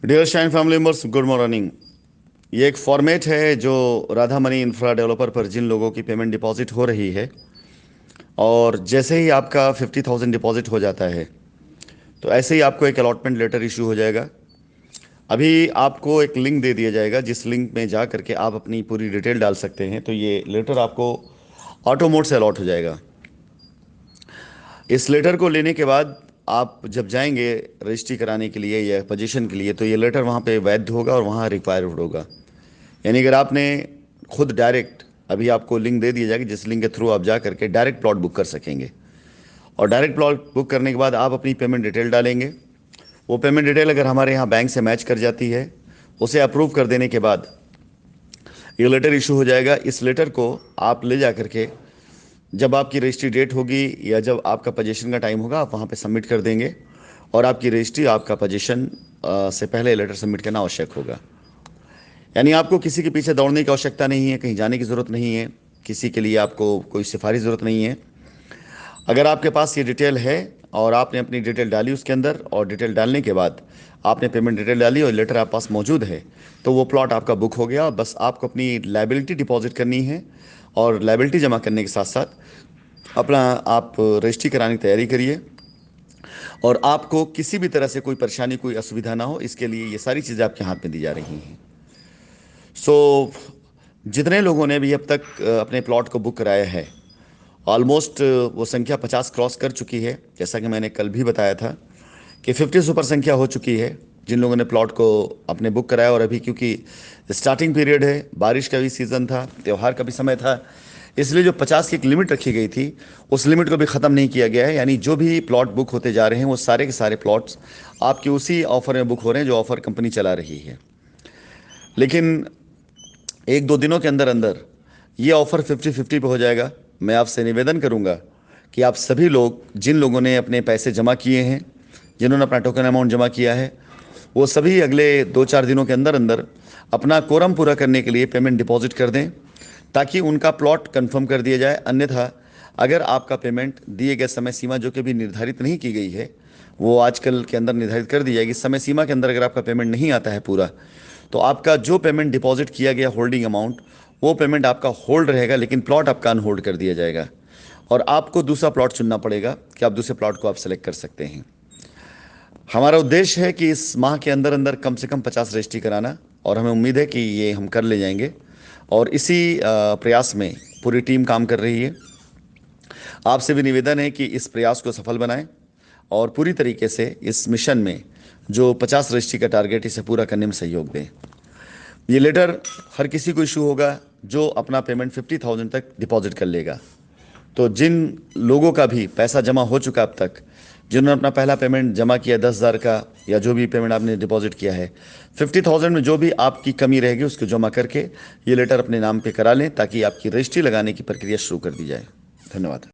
Dear Shine family members, good morning. ये एक format है जो राधा मनी इंफ्रा डेवलपर पर जिन लोगों की पेमेंट डिपॉजिट हो रही है, और जैसे ही आपका 50,000 डिपॉजिट हो जाता है तो ऐसे ही आपको एक अलॉटमेंट लेटर इशू हो जाएगा। अभी आपको एक लिंक दे दिया जाएगा, जिस लिंक में जा करके आप अपनी पूरी डिटेल डाल सकते हैं। तो ये लेटर आपको ऑटो मोड से अलॉट हो जाएगा। इस लेटर को लेने के बाद आप जब जाएंगे रजिस्ट्री कराने के लिए या पोजीशन के लिए, तो ये लेटर वहाँ पे वैध होगा और वहाँ रिक्वायर्ड होगा। यानी अगर आपने खुद डायरेक्ट, अभी आपको लिंक दे दिया जाएगा जिस लिंक के थ्रू आप जा करके डायरेक्ट प्लॉट बुक कर सकेंगे। और डायरेक्ट प्लॉट बुक करने के बाद आप अपनी पेमेंट डिटेल डालेंगे। वो पेमेंट डिटेल अगर हमारे यहाँ बैंक से मैच कर जाती है, उसे अप्रूव कर देने के बाद ये लेटर इशू हो जाएगा। इस लेटर को आप ले जा करके जब आपकी रजिस्ट्री डेट होगी या जब आपका पोजीशन का टाइम होगा, आप वहाँ पे सबमिट कर देंगे। और आपकी रजिस्ट्री, आपका पोजीशन से पहले लेटर सबमिट करना आवश्यक होगा। यानी आपको किसी के पीछे दौड़ने की आवश्यकता नहीं है, कहीं जाने की ज़रूरत नहीं है, किसी के लिए आपको कोई सिफारिश ज़रूरत नहीं है। अगर आपके पास ये डिटेल है और आपने अपनी डिटेल डाली उसके अंदर, और डिटेल डालने के बाद आपने पेमेंट डिटेल डाली और लेटर आपके पास मौजूद है, तो वो प्लॉट आपका बुक हो गया। बस आपको अपनी लायबिलिटी डिपॉजिट करनी है, और लायबिलिटी जमा करने के साथ साथ अपना आप रजिस्ट्री कराने की तैयारी करिए। और आपको किसी भी तरह से कोई परेशानी, कोई असुविधा ना हो, इसके लिए ये सारी चीज़ें आपके हाथ में दी जा रही हैं। सो जितने लोगों ने भी अब तक अपने प्लॉट को बुक कराया है, ऑलमोस्ट वो संख्या 50 क्रॉस कर चुकी है। जैसा कि मैंने कल भी बताया था कि 50 सुपर संख्या हो चुकी है जिन लोगों ने प्लॉट को अपने बुक कराया। और अभी क्योंकि स्टार्टिंग पीरियड है, बारिश का भी सीज़न था, त्यौहार का भी समय था, इसलिए जो 50 की एक लिमिट रखी गई थी, उस लिमिट को भी ख़त्म नहीं किया गया है। यानी जो भी प्लॉट बुक होते जा रहे हैं वो सारे के सारे प्लॉट्स आपके उसी ऑफ़र में बुक हो रहे हैं जो ऑफ़र कंपनी चला रही है। लेकिन एक दो दिनों के अंदर अंदर ये ऑफ़र 50-50 पे हो जाएगा। मैं आपसे निवेदन करूंगा कि आप सभी लोग, जिन लोगों ने अपने पैसे जमा किए हैं, जिन्होंने अपना टोकन अमाउंट जमा किया है, वो सभी अगले 2-4 दिनों के अंदर अंदर अपना कोरम पूरा करने के लिए पेमेंट डिपॉजिट कर दें, ताकि उनका प्लॉट कंफर्म कर दिया जाए। अन्यथा अगर आपका पेमेंट दिए गए समय सीमा, जो कि अभी निर्धारित नहीं की गई है, वो आजकल के अंदर निर्धारित कर दी जाएगी, समय सीमा के अंदर अगर आपका पेमेंट नहीं आता है पूरा, तो आपका जो पेमेंट डिपॉजिट किया गया होल्डिंग अमाउंट, वो पेमेंट आपका होल्ड रहेगा, लेकिन प्लॉट आपका अनहोल्ड कर दिया जाएगा। और आपको दूसरा प्लॉट चुनना पड़ेगा कि आप दूसरे प्लॉट को आप सेलेक्ट कर सकते हैं। हमारा उद्देश्य है कि इस माह के अंदर अंदर कम से कम 50 रजिस्ट्री कराना, और हमें उम्मीद है कि ये हम कर ले जाएंगे। और इसी प्रयास में पूरी टीम काम कर रही है। आपसे भी निवेदन है कि इस प्रयास को सफल बनाएं और पूरी तरीके से इस मिशन में जो 50 रजिस्ट्री का टारगेट, इसे पूरा करने में सहयोग दें। ये लेटर हर किसी को इशू होगा जो अपना पेमेंट 50,000 तक डिपॉजिट कर लेगा। तो जिन लोगों का भी पैसा जमा हो चुका अब तक, जिन्होंने अपना पहला पेमेंट जमा किया 10,000 का, या जो भी पेमेंट आपने डिपॉजिट किया है, 50,000 में जो भी आपकी कमी रहेगी उसको जमा करके ये लेटर अपने नाम पे करा लें, ताकि आपकी रजिस्ट्री लगाने की प्रक्रिया शुरू कर दी जाए। धन्यवाद।